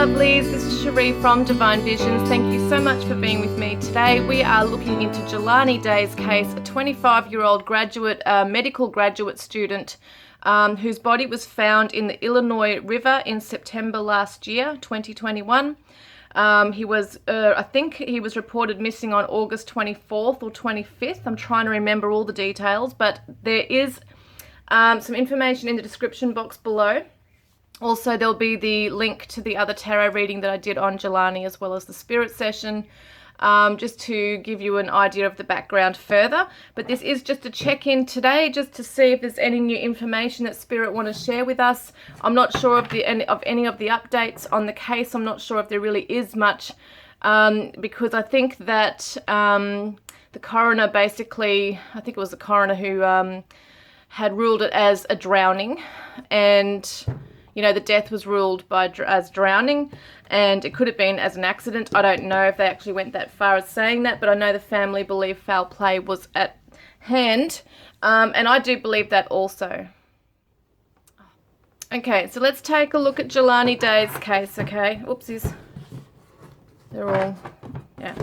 lovelies, this is Cherie from Divine Visions. Thank you so much for being with me today. We are looking into Jelani Day's case, a 25-year-old graduate, medical graduate student whose body was found in the Illinois River in September last year, 2021. He was, I think he was reported missing on August 24th or 25th. I'm trying to remember all the details, but there is some information in the description box below. Also, there'll be the link to the other tarot reading that I did on Jelani, as well as the spirit session, just to give you an idea of the background further. But this is just a check-in today, just to see if there's any new information that Spirit want to share with us. I'm not sure of any of the updates on the case. I'm not sure if there really is much, because I think that the coroner basically, I think it was the coroner who had ruled it as a drowning, and you know, the death was ruled as drowning, and it could have been as an accident. I don't know if they actually went that far as saying that, but I know the family believe foul play was at hand, and I do believe that also. Okay, so let's take a look at Jelani Day's case, okay? Oopsies. They're all, yeah.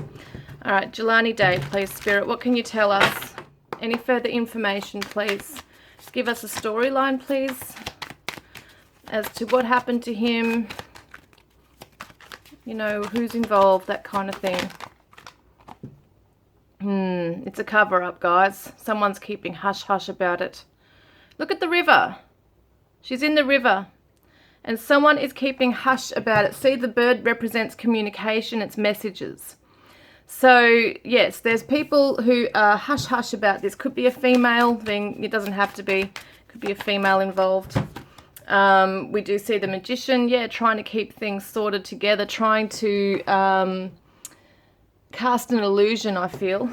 All right, Jelani Day, please, Spirit, what can you tell us? Any further information, please? Give us a storyline, please, as to what happened to him, you know, who's involved, that kind of thing. It's a cover-up, guys. Someone's keeping hush-hush about it. Look at the river. She's in the river, and someone is keeping hush about it. See, the bird represents communication, it's messages. So, yes, there's people who are hush-hush about this. Could be a female thing. It doesn't have to be. Could be a female involved. We do see the magician, yeah, trying to keep things sorted together, trying to cast an illusion, I feel.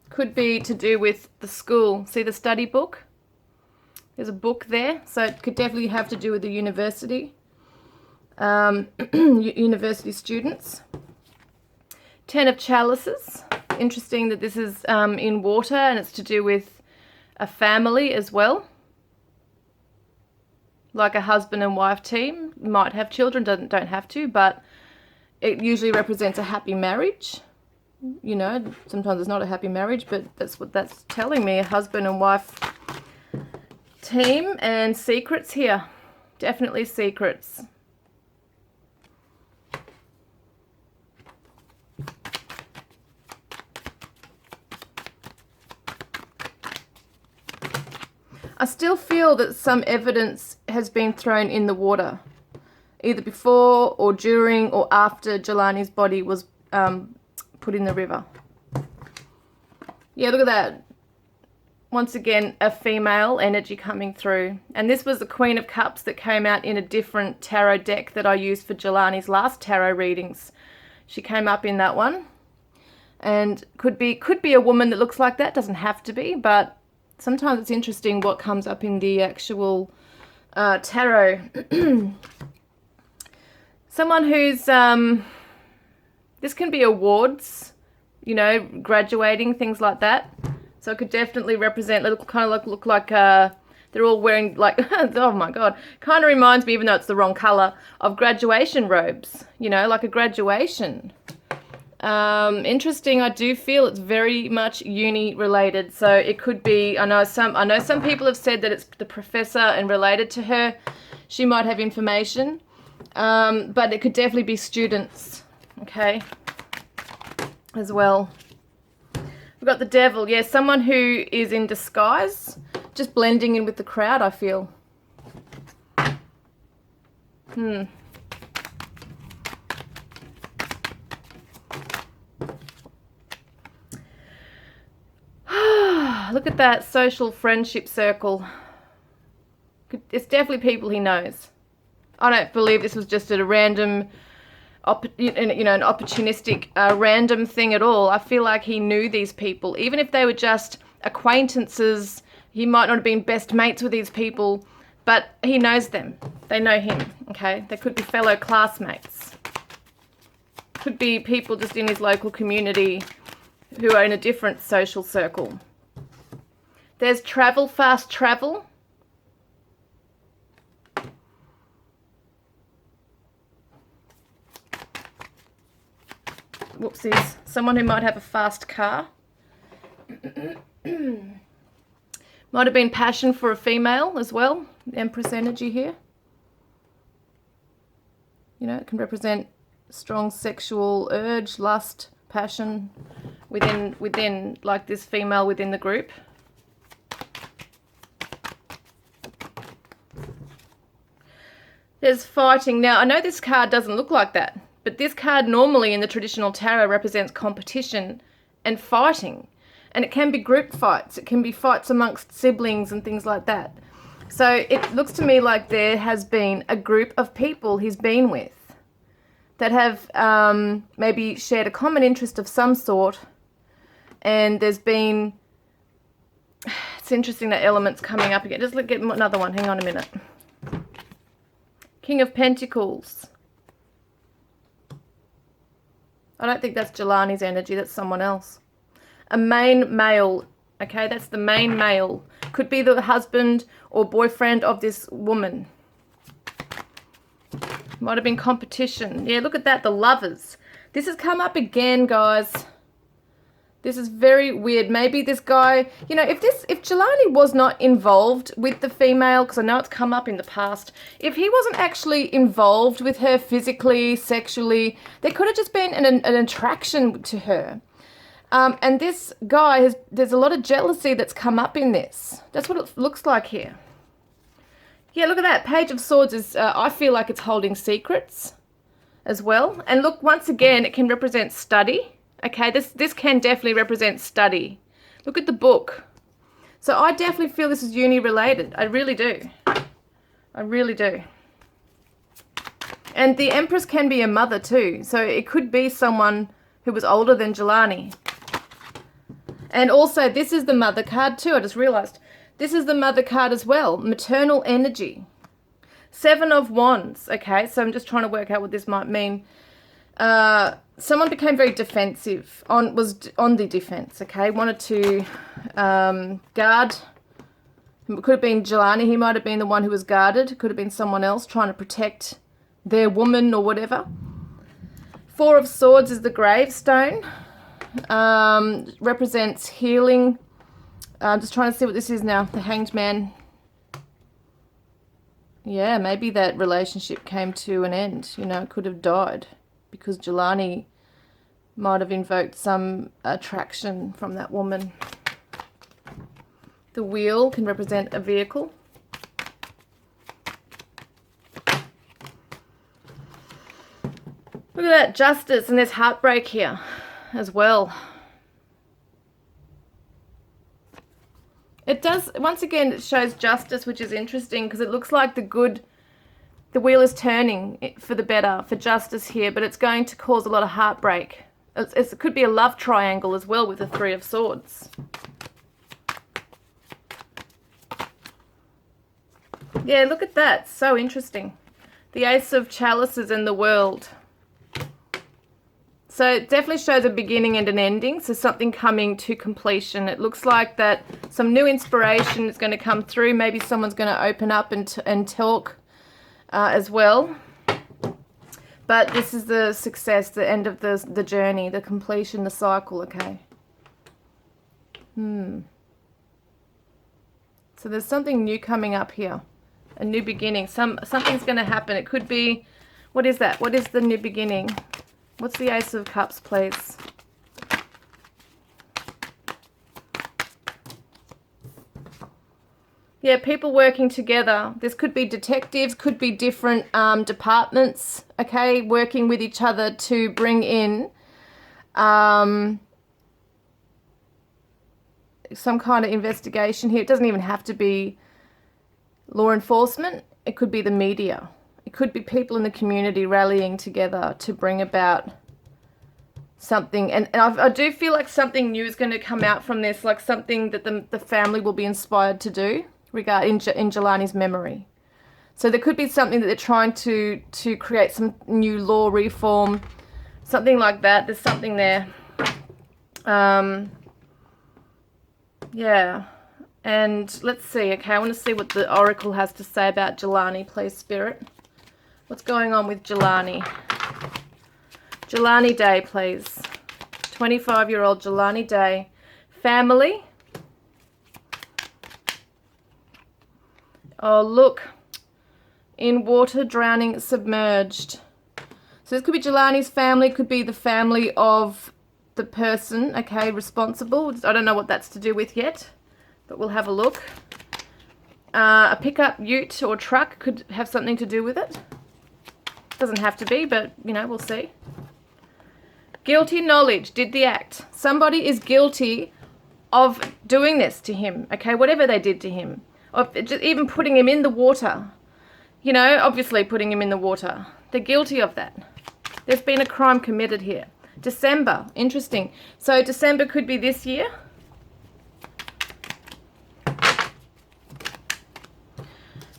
Could be to do with the school. See the study book? There's a book there, so it could definitely have to do with the university. University students. 10 of chalices. Interesting that this is in water, and it's to do with a family as well, like a husband and wife team. Might have children, don't have to, but it usually represents a happy marriage. You know, sometimes it's not a happy marriage, but that's what that's telling me. A husband and wife team, and secrets here, definitely secrets. I still feel that some evidence has been thrown in the water, either before or during or after Jelani's body was put in the river. Yeah, look at that. Once again, a female energy coming through. And this was the Queen of Cups that came out in a different tarot deck that I used for Jelani's last tarot readings. She came up in that one. And could be a woman that looks like that. Doesn't have to be, but sometimes it's interesting what comes up in the actual tarot. Someone who's, this can be awards, you know, graduating, things like that. So it could definitely represent, kind of look like they're all wearing like, oh my God, kind of reminds me, even though it's the wrong color, of graduation robes, you know, like a graduation. Interesting. I do feel it's very much uni related, so it could be, I know some people have said that it's the professor and related to her. She might have information, but it could definitely be students, okay, as well. We've got the devil. Yeah, someone who is in disguise, just blending in with the crowd, I feel. Look at that social friendship circle. It's definitely people he knows. I don't believe this was just a random, an opportunistic, random thing at all. I feel like he knew these people. Even if they were just acquaintances, he might not have been best mates with these people, but he knows them. They know him, okay? They could be fellow classmates. Could be people just in his local community who are in a different social circle. There's travel, fast travel. whoopsies, someone who might have a fast car. Might have been passion for a female as well. Empress energy here. You know, it can represent strong sexual urge, lust, passion within like this female within the group. There's fighting. Now, I know this card doesn't look like that, but this card normally in the traditional tarot represents competition and fighting. And it can be group fights. It can be fights amongst siblings and things like that. So it looks to me like there has been a group of people he's been with that have maybe shared a common interest of some sort. And there's been... It's interesting that element's coming up again. Just look at another one. Hang on a minute. King of Pentacles. I don't think that's Jelani's energy. That's someone else. A main male. Okay, that's the main male. Could be the husband or boyfriend of this woman. Might have been competition. Yeah, look at that. The lovers. This has come up again, guys. This is very weird. Maybe this guy, you know, if Jelani was not involved with the female, because I know it's come up in the past, if he wasn't actually involved with her physically, sexually, there could have just been an attraction to her. And this guy, there's a lot of jealousy that's come up in this. That's what it looks like here. Yeah, look at that. Page of Swords is, I feel like it's holding secrets as well. And look, once again, it can represent study. Okay, this can definitely represent study. Look at the book. So I definitely feel this is uni related. I really do. I really do. And the Empress can be a mother too. So it could be someone who was older than Jelani. And also this is the mother card too. I just realized. This is the mother card as well. Maternal energy. 7 of Wands. Okay, so I'm just trying to work out what this might mean. Someone became very defensive, was on the defense, okay? Wanted to guard. It could have been Jelani. He might have been the one who was guarded. Could have been someone else trying to protect their woman or whatever. 4 of Swords is the gravestone. Represents healing. I'm just trying to see what this is now. The Hanged Man. Yeah, maybe that relationship came to an end. You know, it could have died because Jelani might have invoked some attraction from that woman. The Wheel can represent a vehicle. Look at that, Justice, and there's heartbreak here as well. It does, once again, it shows justice, which is interesting because it looks like the wheel is turning for the better, for justice here, but it's going to cause a lot of heartbreak. It could be a love triangle as well with the 3 of Swords. Yeah, look at that. So interesting. The Ace of Chalices in the World. So it definitely shows a beginning and an ending, so something coming to completion. It looks like that some new inspiration is going to come through. Maybe someone's going to open up and talk as well. But this is the success, the end of the journey, the completion, the cycle, okay? So there's something new coming up here. A new beginning. Something's going to happen. It could be, what is that? What is the new beginning? What's the Ace of Cups, please? Yeah, people working together. This could be detectives, could be different departments, okay, working with each other to bring in some kind of investigation here. It doesn't even have to be law enforcement. It could be the media. It could be people in the community rallying together to bring about something. And I do feel like something new is going to come out from this, like something that the family will be inspired to do in Jelani's memory. So there could be something that they're trying to create some new law reform, something like that. There's something there. Yeah. And let's see. Okay, I want to see what the Oracle has to say about Jelani, please, Spirit. What's going on with Jelani? Jelani Day, please. 25-year-old Jelani Day. Family. Oh, look. In water, drowning, submerged. So this could be Jelani's family, could be the family of the person, okay, responsible. I don't know what that's to do with yet, but we'll have a look. A pickup ute or truck could have something to do with it. Doesn't have to be, but, you know, we'll see. Guilty knowledge, did the act. Somebody is guilty of doing this to him, okay, whatever they did to him. Of just even putting him in the water. You know, obviously putting him in the water. They're guilty of that. There's been a crime committed here. December, interesting. So December could be this year.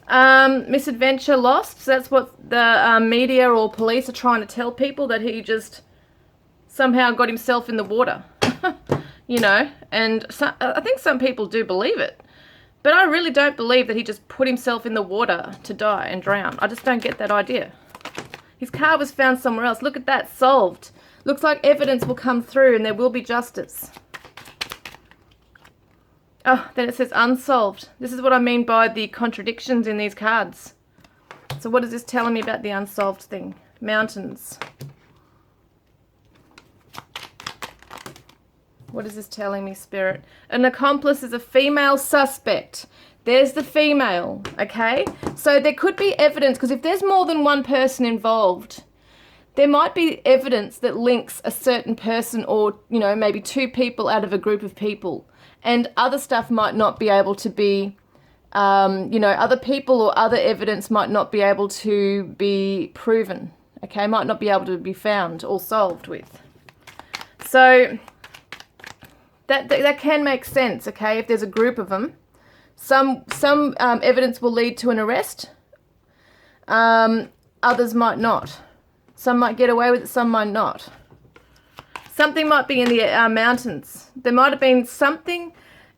Misadventure, lost. So that's what the media or police are trying to tell people, that he just somehow got himself in the water. You know, and so, I think some people do believe it. But I really don't believe that he just put himself in the water to die and drown. I just don't get that idea. His car was found somewhere else. Look at that, solved. Looks like evidence will come through and there will be justice. Oh, then it says unsolved. This is what I mean by the contradictions in these cards. So what is this telling me about the unsolved thing? Mountains. What is this telling me, Spirit? An accomplice is a female suspect. There's the female, okay? So there could be evidence, because if there's more than one person involved, there might be evidence that links a certain person or, you know, maybe two people out of a group of people. And other stuff might not be able to be, you know, other people or other evidence might not be able to be proven, okay? Might not be able to be found or solved with. So that can make sense, okay, if there's a group of them. Some evidence will lead to an arrest. Others might not. Some might get away with it, some might not. Something might be in the mountains. There might have been something.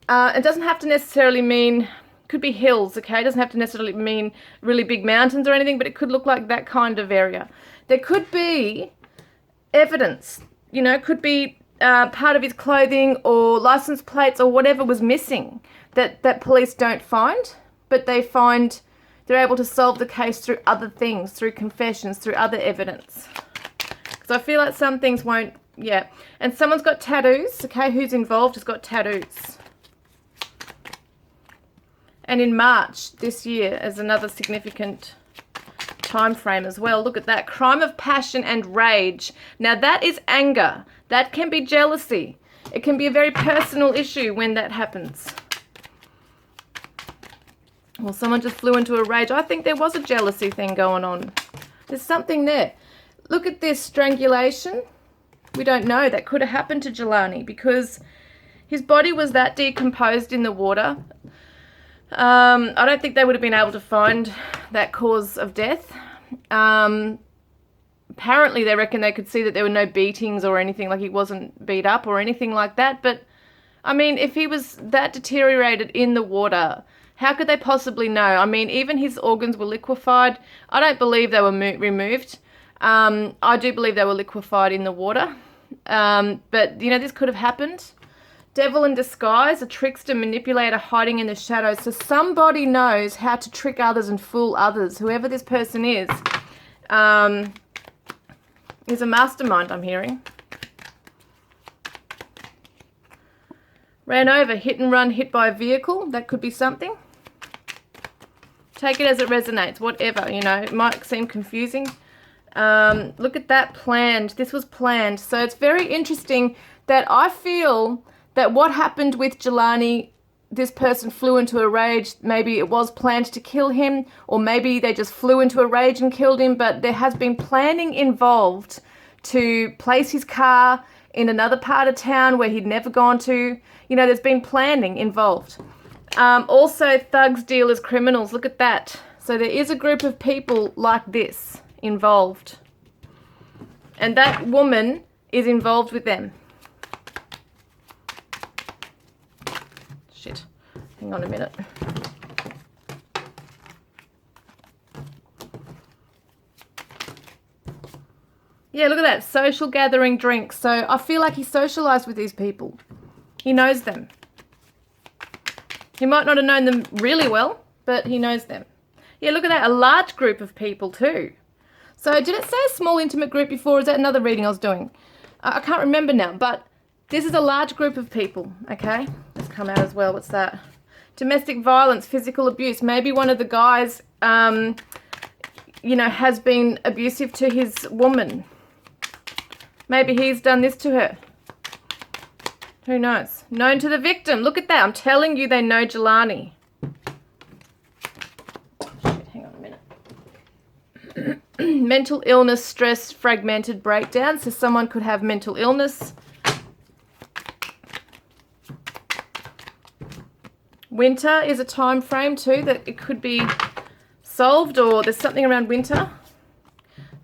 It doesn't have to necessarily mean, could be hills, okay? It doesn't have to necessarily mean really big mountains or anything, but it could look like that kind of area. There could be evidence, you know, could be part of his clothing or license plates or whatever was missing that police don't find, but they're able to solve the case through other things, through confessions, through other evidence. Because I feel like some things won't, yeah. And someone's got tattoos, okay, who's involved has got tattoos. And in March this year is another significant time frame as well. Look at that. Crime of passion and rage. Now that is anger. That can be jealousy. It can be a very personal issue when that happens. Well, someone just flew into a rage. I think there was a jealousy thing going on. There's something there. Look at this, strangulation. We don't know. That could have happened to Jelani because his body was that decomposed in the water. I don't think they would have been able to find that cause of death. Apparently they reckon they could see that there were no beatings or anything, like he wasn't beat up or anything like that. But, I mean, if he was that deteriorated in the water, how could they possibly know? I mean, even his organs were liquefied. I don't believe they were removed. I do believe they were liquefied in the water. But, you know, this could have happened. Devil in disguise, a trickster, manipulator hiding in the shadows. So somebody knows how to trick others and fool others. Whoever this person is a mastermind, I'm hearing. Ran over, hit and run, hit by a vehicle. That could be something. Take it as it resonates, whatever, you know. It might seem confusing. Look at that, planned. This was planned. So it's very interesting that I feel that what happened with Jelani, this person flew into a rage. Maybe it was planned to kill him, or maybe they just flew into a rage and killed him, but there has been planning involved to place his car in another part of town where he'd never gone to. You know, there's been planning involved. Also, thugs, dealers, criminals. Look at that. So there is a group of people like this involved. And that woman is involved with them. Shit. Hang on a minute. Yeah, look at that. Social gathering drinks. So I feel like he socialized with these people. He knows them. He might not have known them really well, but he knows them. Yeah, look at that. A large group of people too. So did it say a small intimate group before? Or is that another reading I was doing? I can't remember now, but this is a large group of people, okay? Let's come out as well. What's that? Domestic violence, physical abuse. Maybe one of the guys, you know, has been abusive to his woman. Maybe he's done this to her. Who knows? Known to the victim. Look at that. I'm telling you, they know Jelani. Shit, hang on a minute. Mental illness, stress, fragmented breakdown. So someone could have mental illness. Winter is a time frame too that it could be solved, or there's something around winter.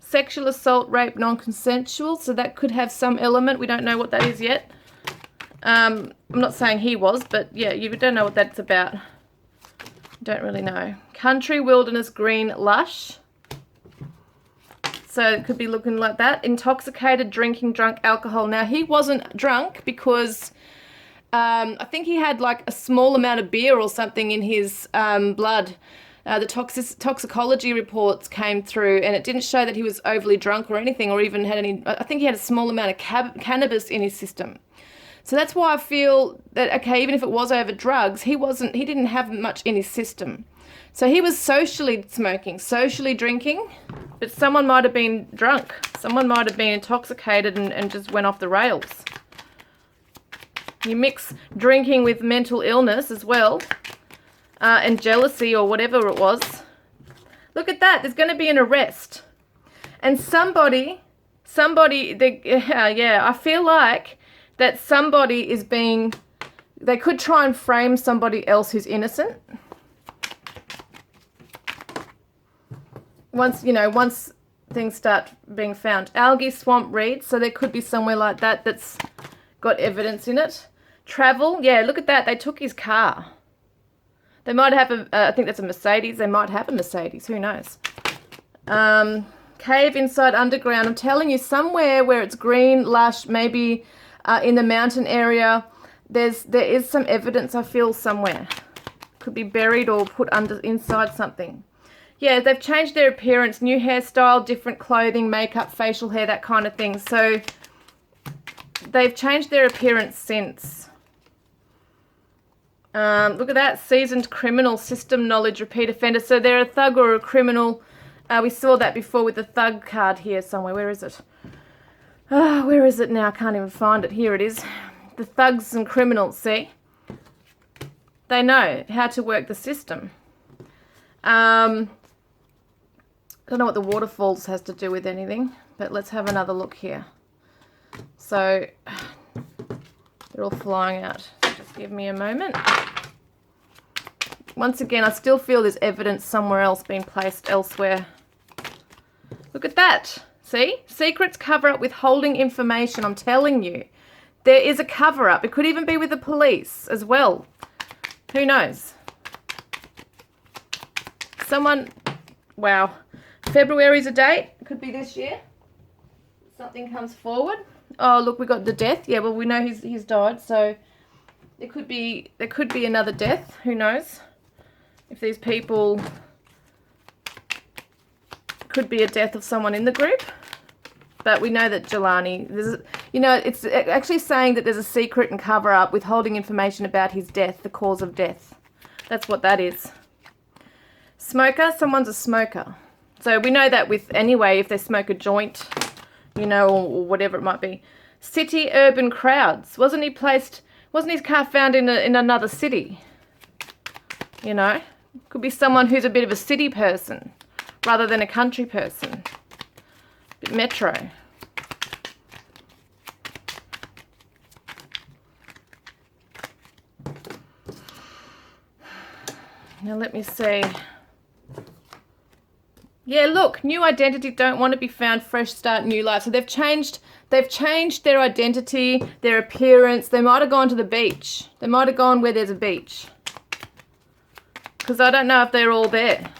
Sexual assault, rape, non-consensual. So that could have some element. We don't know what that is yet. I'm not saying he was, but yeah, you don't know what that's about. Don't really know. Country, wilderness, green, lush. So it could be looking like that. Intoxicated, drinking, drunk, alcohol. Now, he wasn't drunk because I think he had like a small amount of beer or something in his blood. The toxicology reports came through and it didn't show that he was overly drunk or anything, or even had any. I think he had a small amount of cannabis in his system. So that's why I feel that, okay, even if it was over drugs, he didn't have much in his system. So he was socially smoking, socially drinking, but someone might have been drunk. Someone might have been intoxicated and just went off the rails. You mix drinking with mental illness as well, and jealousy or whatever it was. Look at that. There's going to be an arrest. And somebody, I feel like that somebody is being, they could try and frame somebody else who's innocent. Once things start being found. Algae, swamp, reeds, so there could be somewhere like that that's got evidence in it. Travel, yeah, look at that. They took his car. They might have I think that's a Mercedes. They might have a Mercedes. Who knows? Cave inside underground. I'm telling you, somewhere where it's green, lush, maybe in the mountain area, there is some evidence, I feel, somewhere. Could be buried or put inside something. Yeah, they've changed their appearance, new hairstyle, different clothing, makeup, facial hair, that kind of thing. So they've changed their appearance since. Look at that, seasoned criminal, system knowledge, repeat offender. So they're a thug or a criminal. We saw that before with the thug card here somewhere. Where is it? Where is it now? I can't even find it. Here it is. The thugs and criminals, see? They know how to work the system. I don't know what the waterfalls has to do with anything, but let's have another look here. So they're all flying out. Just give me a moment. Once again, I still feel there's evidence somewhere else being placed elsewhere. Look at that. See? Secrets, cover up, withholding information. I'm telling you. There is a cover up. It could even be with the police as well. Who knows? Someone, wow. February's a date. It could be this year. Something comes forward. Oh, look, we got the death. Yeah, well, we know he's died, so there could be another death. Who knows? If these people, could be a death of someone in the group. But we know that Jelani, it's actually saying that there's a secret and cover up withholding information about his death, the cause of death. That's what that is. Smoker, someone's a smoker. So we know that anyway, if they smoke a joint, or whatever it might be. City, urban crowds. Wasn't his car found in another city? Could be someone who's a bit of a city person rather than a country person. Bit metro. Now let me see. Yeah, look, new identity, don't want to be found, fresh start, new life. So they've changed their identity, their appearance. They might have gone to the beach. They might have gone where there's a beach. Because I don't know if they're all there.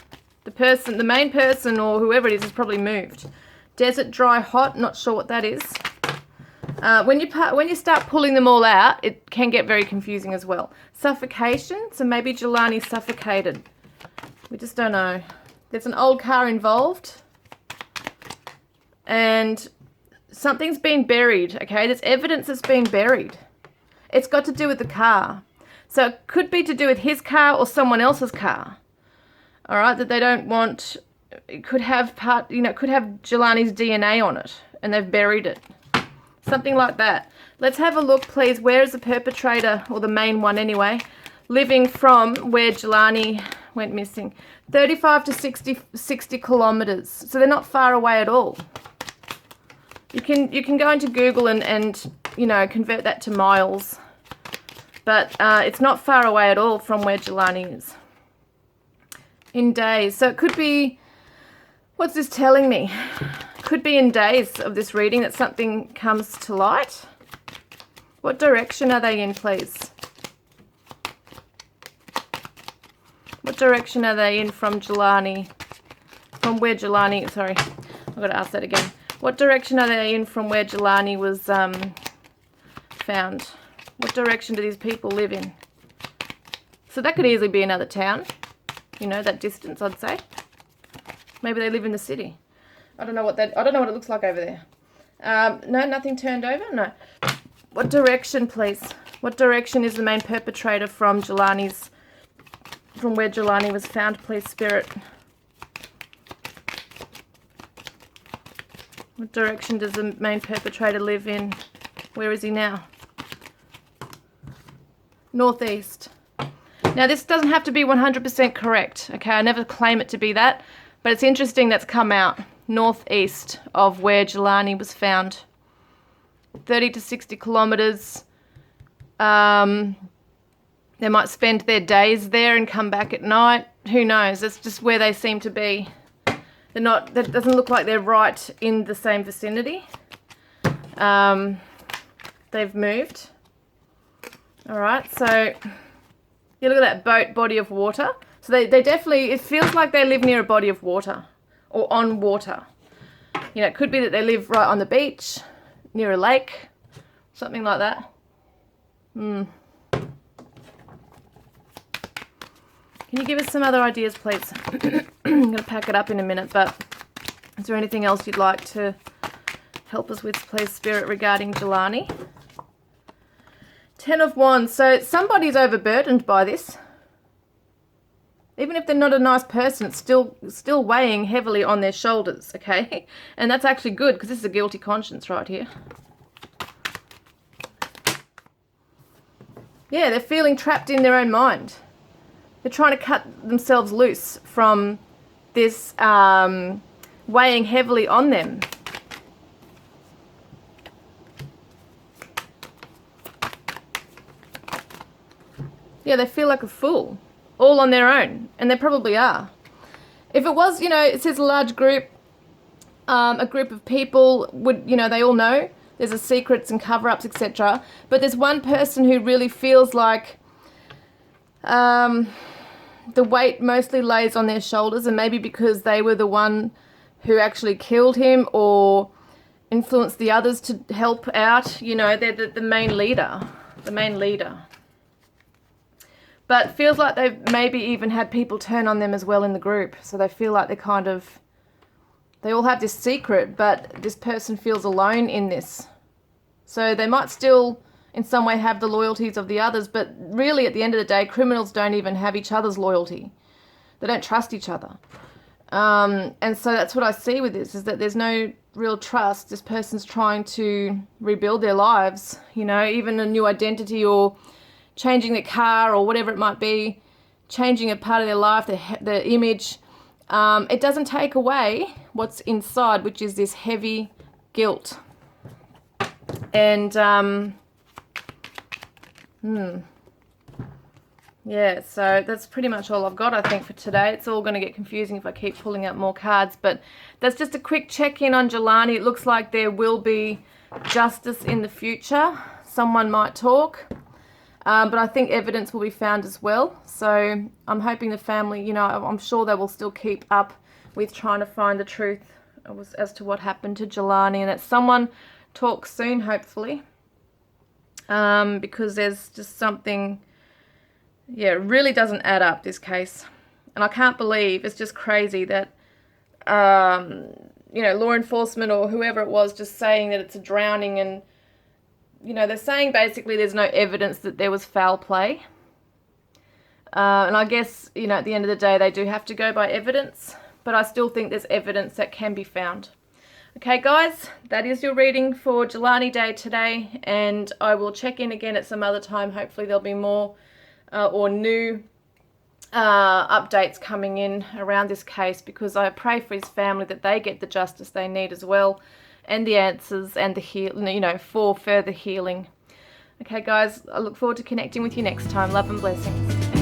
The main person or whoever it is has probably moved Desert, dry, hot, not sure what that is. When you start pulling them all out, it can get very confusing as well. Suffocation, so maybe Jelani suffocated. We just don't know. There's an old car involved. And something's been buried, okay? There's evidence that's been buried. It's got to do with the car. So it could be to do with his car or someone else's car. All right, that they don't want. It could have it could have Jelani's DNA on it, and they've buried it. Something like that. Let's have a look, please. Where is the perpetrator, or the main one anyway, living from where Jelani went missing? 35 to 60 kilometers. So they're not far away at all. You can go into Google and convert that to miles. But it's not far away at all from where Jelani is. In days. So it could be, what's this telling me? Could be in days of this reading that something comes to light. What direction are they in, please? What direction are they in from Jelani? From where Jelani, sorry, I've got to ask that again. What direction are they in from where Jelani was found? What direction do these people live in? So that could easily be another town. That distance, I'd say. Maybe they live in the city. I don't know what it looks like over there. No, nothing turned over? No. What direction, please? What direction is the main perpetrator from where Jelani was found, please, Spirit? What direction does the main perpetrator live in? Where is he now? Northeast. Now, this doesn't have to be 100% correct, okay? I never claim it to be that, but it's interesting that's come out. Northeast of where Jelani was found. 30 to 60 kilometers. They might spend their days there and come back at night. Who knows? That's just where they seem to be. That doesn't look like they're right in the same vicinity. They've moved. All right, so you look at that body of water. So they definitely, it feels like they live near a body of water or on water. It could be that they live right on the beach, near a lake, something like that. Can you give us some other ideas, please? I'm going to pack it up in a minute, but is there anything else you'd like to help us with, please, Spirit, regarding Jelani? 10 of Wands. So somebody's overburdened by this. Even if they're not a nice person, it's still weighing heavily on their shoulders, okay? And that's actually good, because this is a guilty conscience right here. Yeah, they're feeling trapped in their own mind. They're trying to cut themselves loose from this weighing heavily on them. Yeah, they feel like a fool. All on their own, and they probably are. If it was, it says a large group, a group of people would, they all know there's a secrets and cover-ups, etc. But there's one person who really feels like the weight mostly lays on their shoulders, and maybe because they were the one who actually killed him or influenced the others to help out. They're the main leader, But it feels like they've maybe even had people turn on them as well in the group. So they feel like they all have this secret, but this person feels alone in this. So they might still in some way have the loyalties of the others, but really at the end of the day, criminals don't even have each other's loyalty. They don't trust each other. And so that's what I see with this, is that there's no real trust. This person's trying to rebuild their lives, even a new identity or changing their car or whatever it might be, changing a part of their life, their image. It doesn't take away what's inside, which is this heavy guilt. And, yeah, so that's pretty much all I've got, I think, for today. It's all going to get confusing if I keep pulling out more cards, but that's just a quick check-in on Jelani. It looks like there will be justice in the future. Someone might talk. But I think evidence will be found as well. So I'm hoping the family, I'm sure they will still keep up with trying to find the truth as to what happened to Jelani, and that someone talks soon, hopefully, because there's just something, yeah, it really doesn't add up, this case. And I can't believe, it's just crazy that, you know, law enforcement or whoever it was just saying that it's a drowning, and, you know, they're saying basically there's no evidence that there was foul play. And I guess, you know, at the end of the day, they do have to go by evidence, but I still think there's evidence that can be found. Okay, guys, that is your reading for Jelani Day today, and I will check in again at some other time. Hopefully there'll be more or new updates coming in around this case, because I pray for his family that they get the justice they need as well, and the answers and the you know, for further healing. Okay, guys, I look forward to connecting with you next time. Love and blessings.